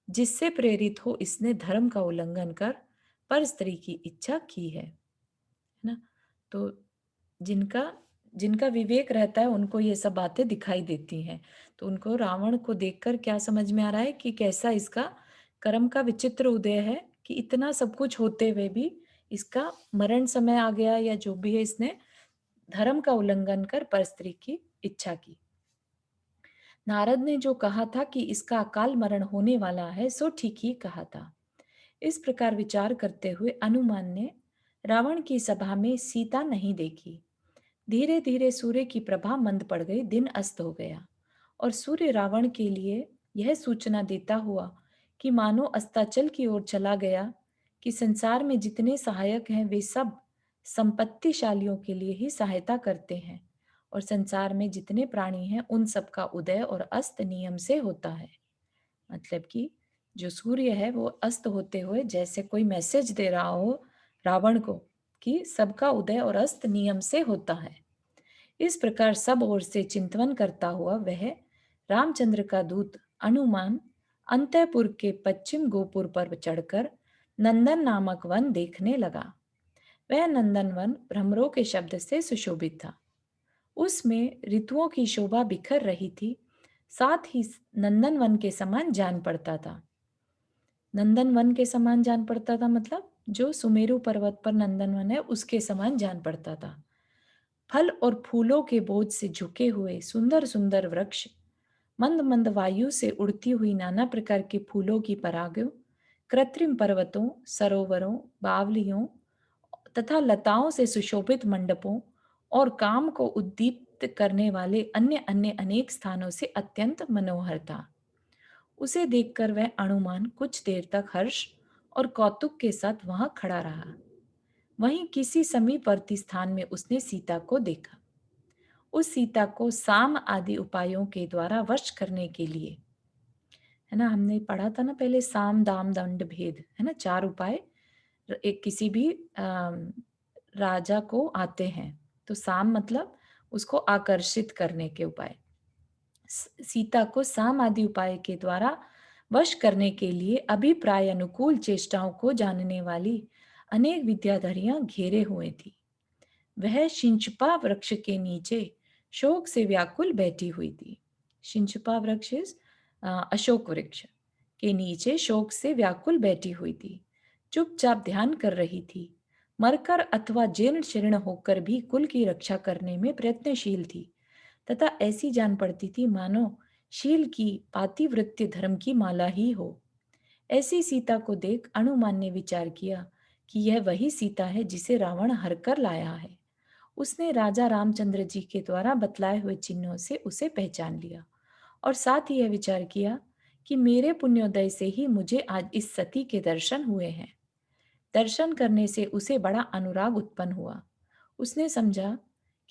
जिससे प्रेरित हो इसने धर्म का उल्लंघन कर पर स्त्री की इच्छा की है ना। तो जिनका जिनका विवेक रहता है उनको ये सब बातें दिखाई देती हैं। तो उनको रावण को देखकर क्या समझ में आ रहा है कि कैसा इसका कर्म का विचित्र उदय है कि इतना सब कुछ होते हुए भी इसका मरण समय आ गया, या जो भी है इसने धर्म का उल्लंघन कर परस्त्री की इच्छा की। नारद ने जो कहा था कि इसका अकाल मरण होने वाला है, सो ठीक ही कहा था। इस प्रकार विचार करते हुए हनुमान ने रावण की सभा में सीता नहीं देखी। धीरे धीरे सूर्य की प्रभा मंद पड़ गई, दिन अस्त हो गया और सूर्य रावण के लिए यह सूचना देता हुआ कि मानो अस्ताचल की ओर चला गया कि संसार में जितने सहायक हैं वे सब संपत्तिशालियों के लिए ही सहायता करते हैं, और संसार में जितने प्राणी हैं उन सब का उदय और अस्त नियम से होता है। मतलब कि जो सूर्य है वो अस्त होते हुए जैसे कोई मैसेज दे रहा हो रावण को कि सबका उदय और अस्त नियम से होता है। इस प्रकार सब ओर से चिंतन करता हुआ वह रामचंद्र का दूत हनुमान अंतःपुर के पश्चिम गोपुर पर चढ़कर नंदन नामक वन देखने लगा। वह नंदन वन भ्रमरों के शब्द से सुशोभित था। उसमें ऋतुओं की शोभा बिखर रही थी, साथ ही नंदन वन के समान जान पड़ता था। नंदन वन के समान जान पड़ता था मतलब जो सुमेरु पर्वत पर नंदन वन है उसके समान जान पड़ता था। फल और फूलों के बोझ से झुके हुए सुंदर सुंदर वृक्ष, मंद मंद वायु से उड़ती हुई नाना प्रकार के फूलों की परागों, कृत्रिम पर्वतों, सरोवरों, बावलियों तथा लताओं से सुशोभित मंडपों और काम को उद्दीप्त करने वाले अन्य अन्य अनेक स्थानों से अत्यंत मनोहर था। उसे देखकर वह हनुमान कुछ देर तक हर्ष और कौतुक के साथ वहां खड़ा रहा। वहीं किसी समीपवर्ती स्थान में उसने सीता को देखा। उस सीता को साम आदि उपायों के द्वारा वश करने के लिए, है ना, हमने पढ़ा था ना पहले, साम दाम दंड भेद, है ना, चार उपाय एक किसी भी राजा को आते हैं। तो साम मतलब उसको आकर्षित करने के उपाय। सीता को साम आदि उपाय के द्वारा वश करने के लिए अभिप्राय अनुकूल चेष्टाओं को जानने वाली अनेक विद्याधरियां घेरे हुए थी। वह शिंशपा वृक्ष के नीचे शोक से व्याकुल बैठी हुई थी। शिंशपा वृक्ष अशोक वृक्ष के नीचे शोक से व्याकुल बैठी हुई थी। चुपचाप ध्यान कर रही थी। मरकर अथवा जीर्ण शीर्ण होकर भी कुल की रक्षा करने में प्रयत्नशील थी, तथा ऐसी जान पड़ती थी मानो शील की पातिव्रत्य धर्म की माला ही हो। ऐसी सीता को देख हनुमान ने विचार किया कि यह वही सीता है जिसे रावण हर कर लाया है। उसने राजा रामचंद्र जी के द्वारा बतलाए हुए चिन्हों से उसे पहचान लिया और साथ ही यह विचार किया कि मेरे पुण्योदय से ही मुझे आज इस सती के दर्शन हुए हैं। दर्शन करने से उसे बड़ा अनुराग उत्पन्न हुआ। उसने समझा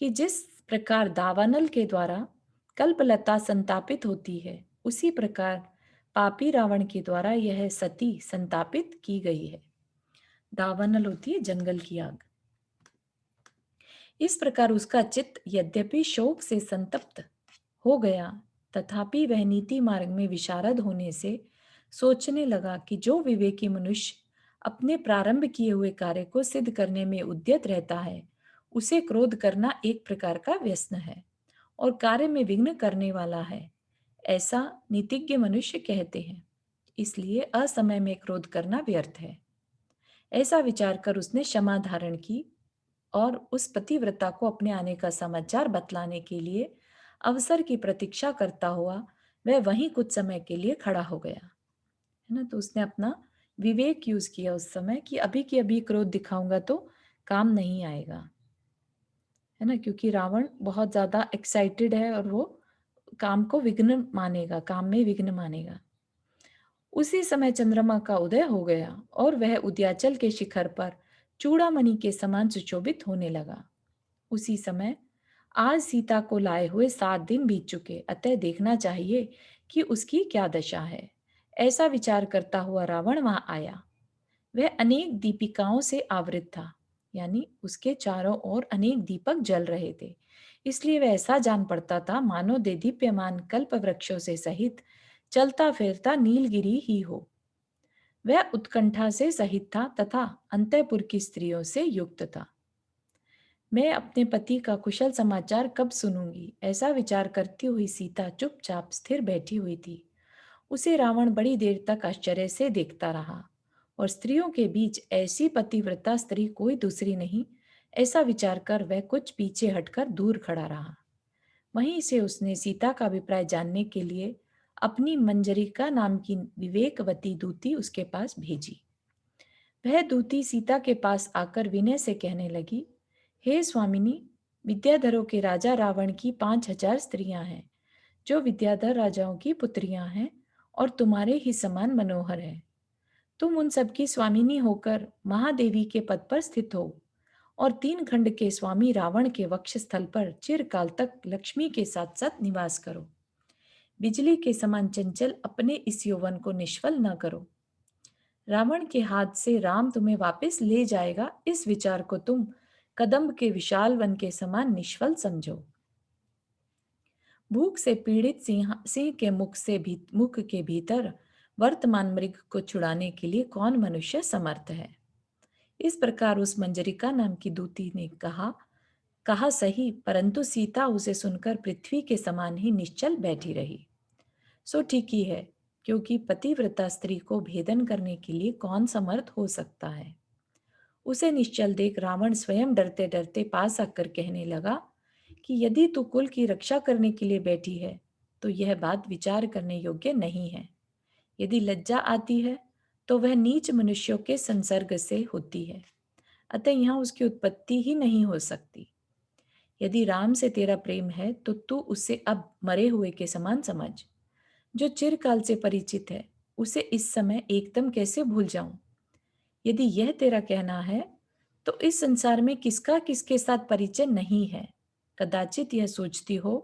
कि जिस प्रकार दावानल के द्वारा कल्पलता संतापित होती है, उसी प्रकार पापी रावण के द्वारा यह सती संतापित की गई है। दावानल होती है जंगल की आग। इस प्रकार उसका चित्त यद्यपि शोक से संतप्त हो गया, तथापि वह नीति मार्ग में विशारद होने से सोचने लगा कि जो विवेकी मनुष्य अपने प्रारंभ किए हुए कार्य को सिद्ध करने में उद्यत रहता है, उसे क्रोध करना एक प्रकार का व्यसन है और कार्य में विघ्न करने वाला है, ऐसा नीतिज्ञ मनुष्य कहते हैं। इसलिए असमय में क्रोध करना व्यर्थ है। ऐसा विचार कर उसने क्षमा धारण की और उस पतिव्रता को अपने आने का समाचार बतलाने के लिए अवसर की प्रतीक्षा करता हुआ वह वहीं कुछ समय के लिए खड़ा हो गया। है ना? तो उसने अपना विवेक यूज़ किया उस समय कि अभी के अभी क्रोध दिखाऊँगा तो काम नहीं आएगा। है ना? क्योंकि रावण बहुत ज़्यादा एक्साइटेड है और वो काम को विघ्न मानेगा, काम में विघ्न मानेगा। उसी समय चंद्रमा का उदय हो गया और वह उदयाचल के शिखर पर चूड़ामणि के समान सुशोभित होने लगा। उसी समय आज सीता को लाए हुए 7 दिन बीत चुके, अतः देखना चाहिए कि उसकी क्या दशा है। ऐसा विचार करता हुआ रावण वहां आया। वह अनेक दीपिकाओं से आवृत था, यानी उसके चारों ओर अनेक दीपक जल रहे थे। इसलिए वह ऐसा जान पड़ता था मानो देदीप्यमान कल्प वृक्षों से सहित चलता फिरता नीलगिरी ही हो। वह उत्कंठा से सहित था तथा अंतःपुर की स्त्रियों से युक्त था। मैं अपने पति का कुशल समाचार कब सुनूंगी, ऐसा विचार करती हुई सीता चुपचाप स्थिर बैठी हुई थी। उसे रावण बड़ी देर तक आश्चर्य से देखता रहा और स्त्रियों के बीच ऐसी पतिव्रता स्त्री कोई दूसरी नहीं, ऐसा विचार कर वह कुछ पीछे हटकर दूर खड़ा रहा। वहीं से उसने सीता का अभिप्राय जानने के लिए अपनी मंजरिका नाम की विवेकवती दूती उसके पास भेजी। वह दूती सीता के पास आकर विनय से कहने लगी, हे स्वामिनी, विद्याधरों के राजा रावण की 5,000 स्त्रियां हैं, जो विद्याधर राजाओं की पुत्रियां हैं और तुम्हारे ही समान मनोहर है। तुम उन सबकी स्वामिनी होकर महादेवी के पद पर स्थित हो और 3 खंड के स्वामी रावण के वक्षस्थल पर चिरकाल तक लक्ष्मी के साथ साथ निवास करो। बिजली के समान चंचल अपने इस यौवन को निष्फल न करो। रावण के हाथ से राम तुम्हें वापस ले जाएगा, इस विचार को तुम कदम्ब के विशाल वन के समान निष्फल समझो। भूख से पीड़ित सिंह के मुख के भीतर वर्तमान मृग को छुड़ाने के लिए कौन मनुष्य समर्थ है। इस प्रकार उस मंजरिका नाम की दूती ने कहा कहा सही, परंतु सीता उसे सुनकर पृथ्वी के समान ही निश्चल बैठी रही। सो ठीक ही है, क्योंकि पतिव्रता स्त्री को भेदन करने के लिए कौन समर्थ हो सकता है। उसे निश्चल देख रावण स्वयं डरते डरते पास आकर कहने लगा कि यदि तू कुल की रक्षा करने के लिए बैठी है तो यह बात विचार करने योग्य नहीं है। यदि लज्जा आती है तो वह नीच मनुष्यों के संसर्ग से होती है, अतः यहाँ उसकी उत्पत्ति ही नहीं हो सकती। यदि राम से तेरा प्रेम है तो तू उसे अब मरे हुए के समान समझ। जो चिरकाल से परिचित है उसे इस समय एकदम कैसे भूल जाऊं। यदि यह तेरा कहना है तो इस संसार में किसका किसके साथ परिचय नहीं है। कदाचित यह सोचती हो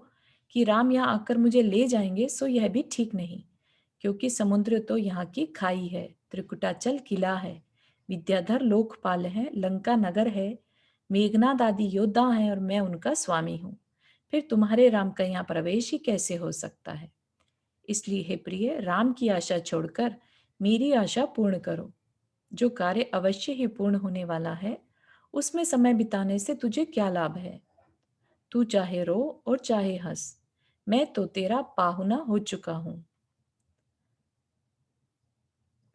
कि राम यहाँ आकर मुझे ले जाएंगे, सो यह भी ठीक नहीं, क्योंकि समुद्र तो यहाँ की खाई है, त्रिकुटाचल किला है, विद्याधर लोकपाल है, लंका नगर है, मेघनाद आदि योद्धा हैं और मैं उनका स्वामी हूँ। फिर तुम्हारे राम का यहाँ प्रवेश ही कैसे हो सकता है। इसलिए हे प्रिय, राम की आशा छोड़कर मेरी आशा पूर्ण करो। जो कार्य अवश्य ही पूर्ण होने वाला है उसमें समय बिताने से तुझे क्या लाभ है। तू चाहे रो और चाहे हंस, मैं तो तेरा पाहुना हो चुका हूं।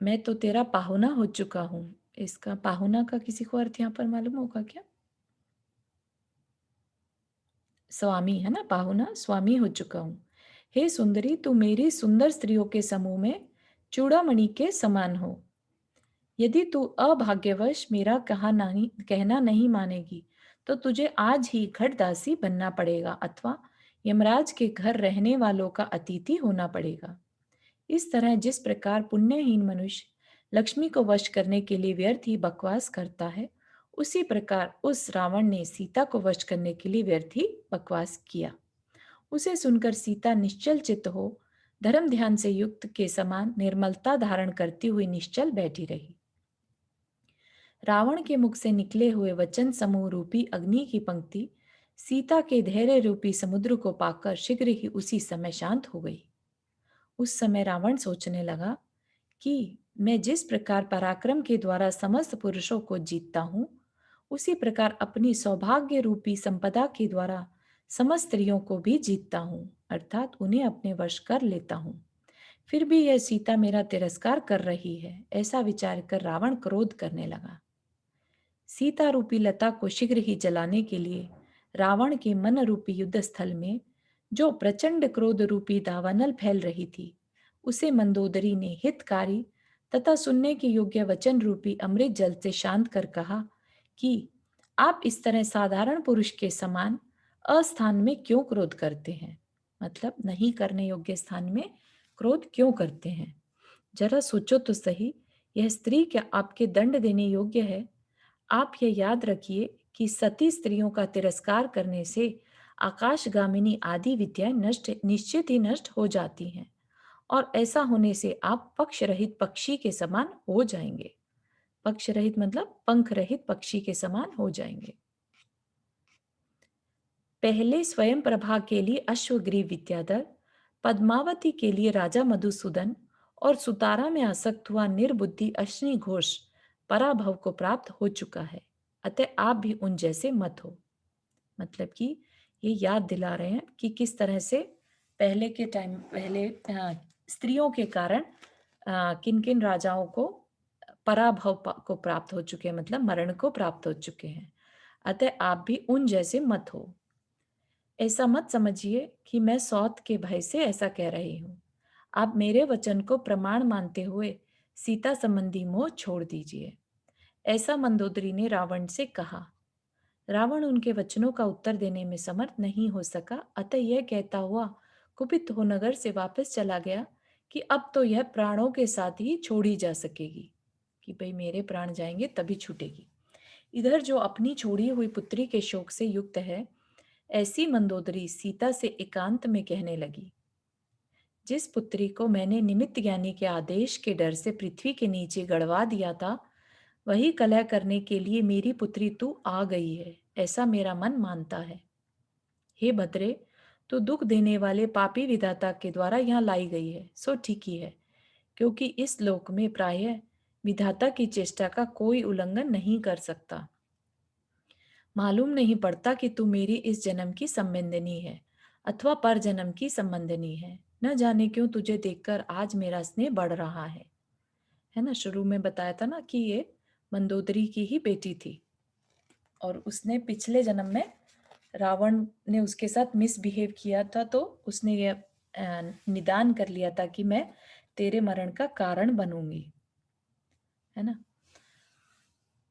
मैं तो तेरा पाहुना हो चुका हूं। इसका पाहुना का किसी को अर्थ यहाँ पर मालूम होगा क्या? स्वामी, है ना, पाहुना स्वामी हो चुका हूं। हे सुंदरी, तू मेरी सुंदर स्त्रियों के समूह में चूड़ामणि के समान हो। यदि तू अभाग्यवश मेरा कहना नहीं मानेगी तो तुझे आज ही घटदासी बनना पड़ेगा अथवा यमराज के घर रहने वालों का अतिथि होना पड़ेगा। इस तरह जिस प्रकार पुण्यहीन मनुष्य लक्ष्मी को वश करने के लिए व्यर्थ ही बकवास करता है, उसी प्रकार उस रावण ने सीता को वश करने के लिए व्यर्थ ही बकवास किया। उसे सुनकर सीता निश्चल चित्त हो धर्म ध्यान से युक्त के समान निर्मलता धारण करती हुई निश्चल बैठी रही। रावण के मुख से निकले हुए वचन समूह रूपी अग्नि की पंक्ति सीता के धैर्य रूपी समुद्र को पाकर शीघ्र ही उसी समय शांत हो गई। उस समय रावण सोचने लगा कि मैं जिस प्रकार पराक्रम के द्वारा समस्त पुरुषों को जीतता हूँ, उसी प्रकार अपनी सौभाग्य रूपी संपदा के द्वारा समस्त स्त्रियों को भी जीतता हूँ, अर्थात उन्हें अपने वश कर लेता हूँ। फिर भी यह सीता मेरा तिरस्कार कर रही है, ऐसा विचार कर रावण क्रोध करने लगा। सीता रूपी लता को शीघ्र ही जलाने के लिए रावण के मन रूपी युद्ध स्थल में जो प्रचंड क्रोध रूपी दावानल फैल रही थी, उसे मंदोदरी ने हितकारी तथा सुनने के योग्य वचन रूपी अमृत जल से शांत कर कहा कि आप इस तरह साधारण पुरुष के समान अस्थान में क्यों क्रोध करते हैं? मतलब नहीं करने योग्य स्थान में क्रोध क्यों करते हैं? जरा सोचो तो सही, यह स्त्री क्या आपके दंड देने योग्य है? आप यह याद रखिए कि सती स्त्रियों का तिरस्कार करने से आकाशगामिनी आदि विद्याएं नष्ट निश्चित ही नष्ट हो जाती हैं, और ऐसा होने से आप पक्ष रहित पक्षी के समान हो जाएंगे। पक्ष रहित मतलब पंख रहित पक्षी के समान हो जाएंगे। पहले स्वयं प्रभा के लिए अश्वग्रीव विद्याधर, पद्मावती के लिए राजा मधुसूदन और सुतारा में आसक्त हुआ निर्बुद्धि अश्नि घोष पराभव को प्राप्त हो चुका है। अतः आप भी उन जैसे मत हो। मतलब कि ये याद दिला रहे हैं कि किस तरह से पहले के टाइम पहले स्त्रियों के कारण किन किन राजाओं को पराभव को प्राप्त हो चुके हैं, मतलब मरण को प्राप्त हो चुके हैं। अतः आप भी उन जैसे मत हो। ऐसा मत समझिए कि मैं सौत के भय से ऐसा कह रही हूँ। आप मेरे वचन को प्रमाण मानते हुए सीता संबंधी मोह छोड़ दीजिए। ऐसा मंदोदरी ने रावण से कहा। रावण उनके वचनों का उत्तर देने में समर्थ नहीं हो सका, अतः यह कहता हुआ कुपित हो नगर से वापस चला गया कि अब तो यह प्राणों के साथ ही छोड़ी जा सकेगी, कि भाई मेरे प्राण जाएंगे तभी छूटेगी। इधर जो अपनी छोड़ी हुई पुत्री के शोक से युक्त है, ऐसी मंदोदरी सीता से एकांत में कहने लगी, जिस पुत्री को मैंने निमित्त ज्ञानी के आदेश के डर से पृथ्वी के नीचे गड़वा दिया था, वही कलह करने के लिए मेरी पुत्री तू आ गई है, ऐसा मेरा मन मानता है। हे भद्रे, तो दुख देने वाले पापी विधाता के द्वारा यहाँ लाई गई है, सो ठीक ही है, क्योंकि इस लोक में प्रायः विधाता की चेष्टा का कोई उल्लंघन नहीं कर सकता। मालूम नहीं पड़ता कि तू मेरी इस जन्म की संबंधिनी है अथवा पर जन्म की संबंधिनी है। न जाने क्यों तुझे देखकर आज मेरा स्नेह बढ़ रहा है ना। शुरू में बताया था ना कि ये मंदोदरी की ही बेटी थी, और उसने पिछले जन्म में रावण ने उसके साथ मिसबिहेव किया था, तो उसने ये निदान कर लिया था कि मैं तेरे मरण का कारण बनूंगी, है ना।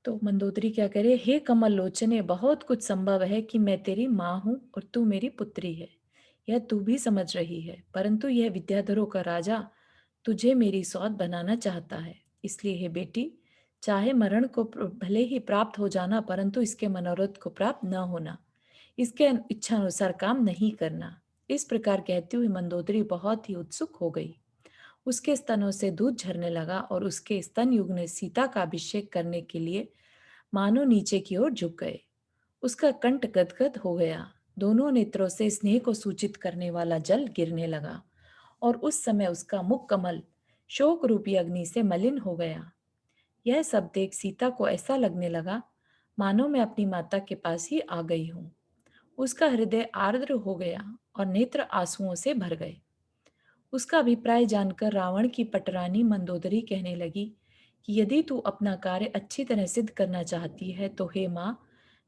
तो मंदोदरी क्या करे, हे कमल लोचने, बहुत कुछ संभव है कि मैं तेरी माँ हूं और तू मेरी पुत्री है, यह तू भी समझ रही है, परंतु यह विद्याधरों का राजा तुझे मेरी सौत बनाना चाहता है। इसलिए हे बेटी, चाहे मरण को भले ही प्राप्त हो जाना, परंतु इसके मनोरथ को प्राप्त न होना, इसके इच्छा अनुसार काम नहीं करना। इस प्रकार कहती हुई मंदोदरी बहुत ही उत्सुक हो गई। उसके स्तनों से दूध झरने लगा और उसके स्तन युग्म सीता का अभिषेक करने के लिए मानो नीचे की ओर झुक गए। उसका कंठ गदगद हो गया। दोनों नेत्रों से स्नेह को सूचित करने वाला जल गिरने लगा, और उस समय उसका मुख कमल शोक रूपी अग्नि से मलिन हो गया। यह सब देख सीता को ऐसा लगने लगा मानो मैं अपनी माता के पास ही आ गई हूँ। उसका हृदय आर्द्र हो गया और नेत्र आंसुओं से भर गए। उसका अभिप्राय जानकर रावण की पटरानी मंदोदरी कहने लगी कि यदि तू अपना कार्य अच्छी तरह सिद्ध करना चाहती है तो हे माँ,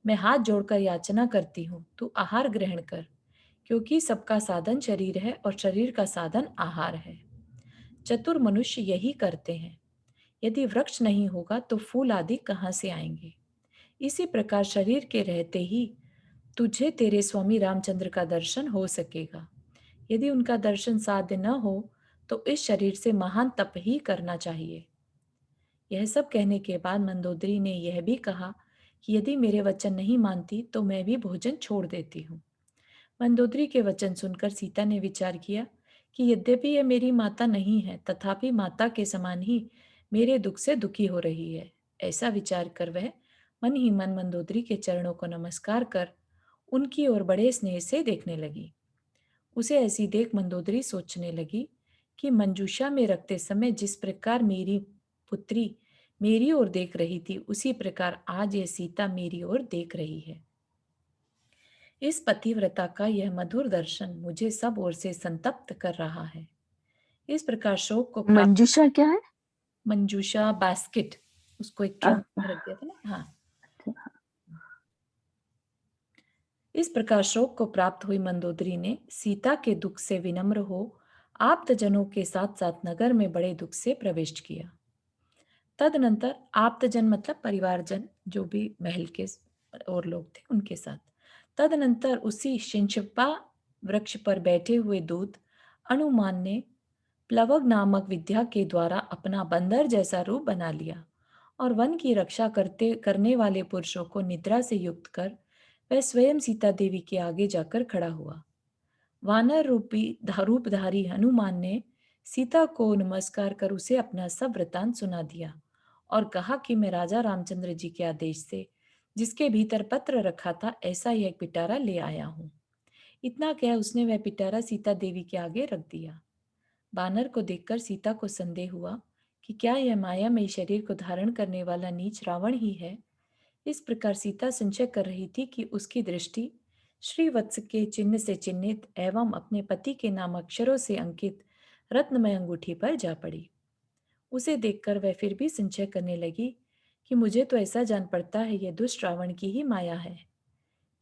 मैं हाथ जोड़कर याचना करती हूँ, तू आहार ग्रहण कर, क्योंकि सबका साधन शरीर है और शरीर का साधन आहार है। चतुर मनुष्य यही करते हैं। यदि वृक्ष नहीं होगा तो फूल आदि कहाँ से आएंगे। इसी प्रकार शरीर के रहते ही तुझे तेरे स्वामी रामचंद्र का दर्शन हो सकेगा। यदि उनका दर्शन साध्य न हो तो इस शरीर से महान तप ही करना चाहिए। यह सब कहने के बाद मंदोदरी ने यह भी कहा कि यदि मेरे वचन नहीं मानती तो मैं भी भोजन छोड़ देती हूँ। मंदोदरी के वचन सुनकर सीता ने विचार किया कि यद्यपि यह मेरी माता नहीं है, तथापि माता के समान ही मेरे दुख से दुखी हो रही है। ऐसा विचार कर वह मन ही मन मंदोदरी के चरणों को नमस्कार कर उनकी ओर बड़े स्नेह से देखने लगी। उसे ऐसी देख मंदोदरी सोचने लगी कि मंजूषा में रखते समय जिस प्रकार मेरी पुत्री मेरी ओर देख रही थी, उसी प्रकार आज यह सीता मेरी ओर देख रही है। इस पतिव्रता का यह मधुर दर्शन मुझे सब ओर से संतप्त कर रहा है। इस प्रकार शोक को प्राप्त मंजूषा क्या है? मंजूषा बास्केट, उसको एक ट्रंक में रख दिया था ना। हाँ, इस प्रकार शोक को प्राप्त हुई मंदोदरी ने सीता के दुख से विनम्र हो आप्तजनों के साथ साथ नगर में बड़े दुख से प्रविष्ट किया। तदनंतर आप्तजन मतलब परिवारजन, जो भी महल के और लोग थे उनके साथ। तदनंतर उसी शिंशपा वृक्ष पर बैठे हुए दूत अनुमान ने प्लवग नामक विद्या के द्वारा अपना बंदर जैसा रूप बना लिया और वन की रक्षा करने वाले पुरुषों को निद्रा से युक्त कर वह स्वयं सीता देवी के आगे जाकर खड़ा हुआ। वानर रूपधारी हनुमान ने सीता को नमस्कार कर उसे अपना सब वृतांत सुना दिया और कहा कि मैं राजा रामचंद्र जी के आदेश से जिसके भीतर पत्र रखा था ऐसा ही एक पिटारा ले आया हूँ। इतना कह उसने वह पिटारा सीता देवी के आगे रख दिया। बानर को देखकर सीता को संदेह हुआ कि क्या यह मायामयी शरीर को धारण करने वाला नीच रावण ही है। इस प्रकार सीता संशय कर रही थी कि उसकी दृष्टि श्रीवत्स के चिन्ह से चिन्हित एवं अपने पति के नाम अक्षरों से अंकित रत्नमय अंगूठी पर जा पड़ी। उसे देखकर वह फिर भी संशय करने लगी कि मुझे तो ऐसा जान पड़ता है यह दुष्ट रावण की ही माया है।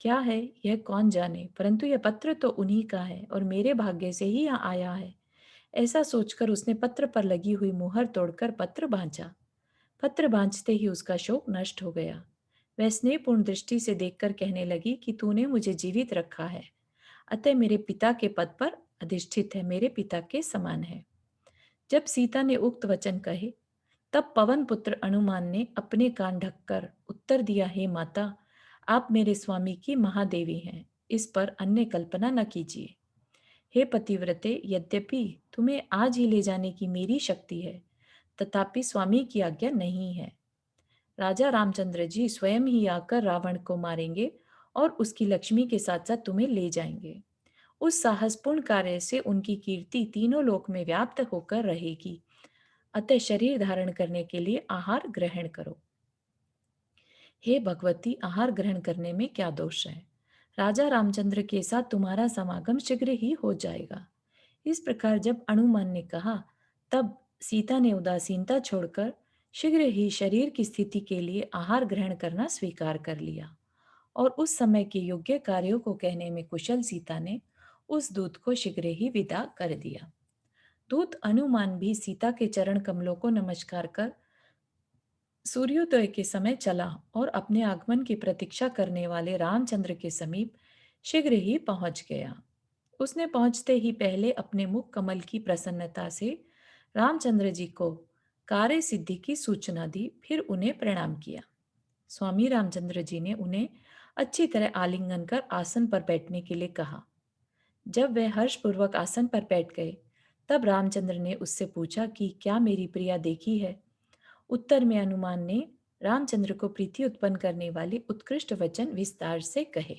क्या है यह कौन जाने, परंतु यह पत्र तो उन्हीं का है और मेरे भाग्य से ही यहाँ आया है। ऐसा सोचकर उसने पत्र पर लगी हुई मुहर तोड़कर पत्र बांचा। पत्र बांचते ही उसका शोक नष्ट हो गया। वह स्नेहपूर्ण दृष्टि से देखकर कहने लगी कि तूने मुझे जीवित रखा है, अतः मेरे पिता के पद पर अधिष्ठित है, मेरे पिता के समान है। जब सीता ने उक्त वचन कहे तब पवन पुत्र हनुमान ने अपने कान ढककर उत्तर दिया, हे माता, आप मेरे स्वामी की महादेवी हैं, इस पर अन्य कल्पना न कीजिए। हे पतिव्रते, यद्यपि तुम्हें आज ही ले जाने की मेरी शक्ति है, तथापि स्वामी की आज्ञा नहीं है। राजा रामचंद्र जी स्वयं ही आकर रावण को मारेंगे और उसकी लक्ष्मी के साथ साथ तुम्हें ले जाएंगे। उस साहसपूर्ण कार्य से उनकी कीर्ति तीनों लोक में व्याप्त होकर रहेगी। अतः शरीर धारण करने के लिए आहार ग्रहण करो। हे भगवती, आहार ग्रहण करने में क्या दोष है? राजा रामचंद्र के साथ तुम्हारा समागम शीघ्र ही हो जाएगा। इस प्रकार जब हनुमान ने कहा तब सीता ने उदासीनता छोड़कर शीघ्र ही शरीर की स्थिति के लिए आहार ग्रहण करना स्वीकार कर लिया और उस समय के योग्य कार्यों को कहने में कुशल सीता ने उस दूत को शीघ्र ही विदा कर दिया। दूत हनुमान भी सीता के चरण कमलों को नमस्कार कर सूर्योदय के समय चला और अपने आगमन की प्रतीक्षा करने वाले रामचंद्र के समीप शीघ्र ही पहुंच गया। उसने पहुंचते ही पहले अपने मुख कमल की प्रसन्नता से रामचंद्र जी को कार्य सिद्धि की सूचना दी, फिर उन्हें प्रणाम किया। स्वामी रामचंद्र जी ने उन्हें अच्छी तरह आलिंगन कर आसन पर बैठने के लिए कहा। जब वे हर्षपूर्वक आसन पर बैठ गए तब रामचंद्र ने उससे पूछा कि क्या मेरी प्रिया देखी है। उत्तर में हनुमान ने रामचंद्र को प्रीति उत्पन्न करने वाले उत्कृष्ट वचन विस्तार से कहे।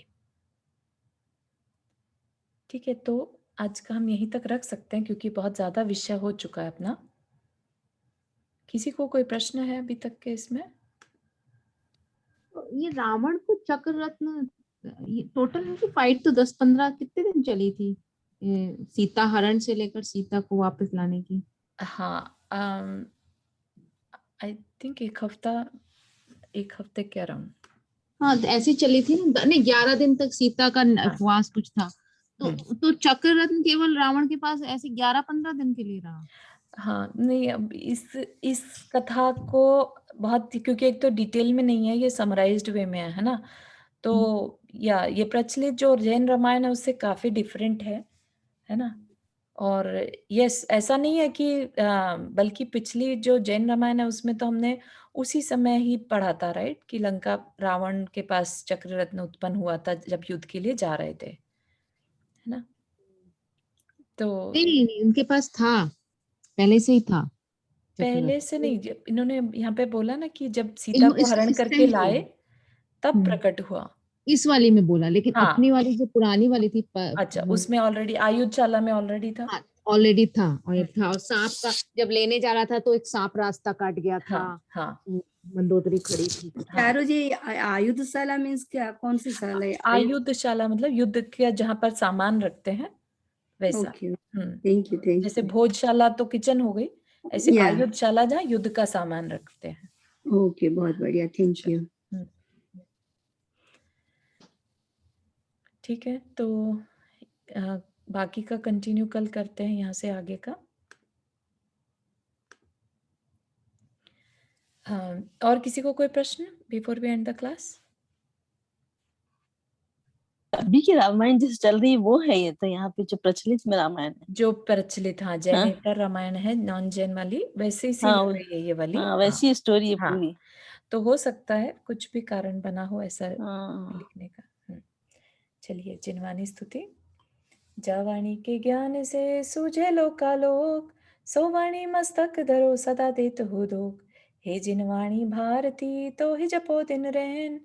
ठीक है, तो आज का हम यहीं तक रख सकते हैं क्योंकि बहुत ज्यादा विषय हो चुका है अपना। किसी को कोई प्रश्न है अभी तक के इसमें? ये रावण को चक्र रत्न, ये टोटल इनकी फाइट तो 10-15 कितने दिन चली थी, सीता हरण से लेकर सीता को वापस लाने की? हाँ, आई थिंक एक हफ्ते के अराउंड। हाँ, तो ऐसी चली थी ना, नहीं 11 दिन तक सीता का हाँ। उपवास कुछ था। हम्म। तो चक्र रत्न केवल रावण के पास ऐसे 11-15 दिन के लिए रहा। हाँ, नहीं, अब इस कथा को बहुत, क्योंकि एक तो डिटेल में नहीं है, ये समराइज्ड वे में है ना, तो या ये प्रचलित जो जैन रामायण है उससे काफी डिफरेंट है ना। और यस, ऐसा नहीं है कि बल्कि पिछली जो जैन रामायण है उसमें तो हमने उसी समय ही पढ़ा था, राइट, कि लंका रावण के पास चक्र रत्न उत्पन्न हुआ था जब युद्ध के लिए जा रहे थे, है ना। तो नहीं नहीं नहीं, उनके पास था, पहले से ही था चक्र पहले से रत्न। नहीं, इन्होंने यहाँ पे बोला ना कि जब सीता को हरण इस करके टाइम लाए बोला। तब हम्म, प्रकट हुआ। इस वाली में बोला, लेकिन हाँ, अपनी वाली जो पुरानी वाली थी अच्छा, उसमें ऑलरेडी आयुधशाला में ऑलरेडी था। हाँ, ऑलरेडी था। हम्म, और सांप का जब लेने जा रहा था तो एक सांप रास्ता काट गया था। हाँ, हाँ, मंदोदरी खड़ी थी। हाँ। चारू जी, आयुधशाला मीन्स क्या, कौन सी शाला है? आयुधशाला मतलब युद्ध के जहाँ पर सामान रखते हैं वैसा। Okay, hmm. Thank you, thank जैसे यू। भोजशाला तो किचन हो गई, ऐसे या, आयुधशाला जहाँ युद्ध का सामान रखते हैं। ओके, बहुत बढ़िया, थैंक अच्छा। यू। हम्म। ठीक है, तो बाकी का कंटिन्यू कल करते हैं यहाँ से आगे का। और किसी को कोई प्रश्न before we end the class? अभी की रामायण जिस चल रही है वो है ये, तो यहाँ पे जो प्रचलित में रामायण है। जो प्रचलित, हाँ, जैनेतर रामायण है, नॉन जैन वाली, वैसे ही सी हाँ, लग रही है ये वाली। हाँ वैसी स्टोरी है हाँ, पूरी। तो हो सकता है कुछ भी कारण बना हो ऐसा हाँ, लिखने का। चलिए, जिनवानी स्तुति। जावाणी के ज्ञान से सूझे लोकालोक, सो वाणी मस्तक धरो सदा देत हो दोक। हे जिनवाणी भारती तो ही जपो दिन रैन,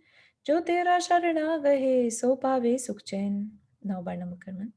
जो तेरा शरणा गहे सो पावे सुख चैन। नौ बार नमक करना।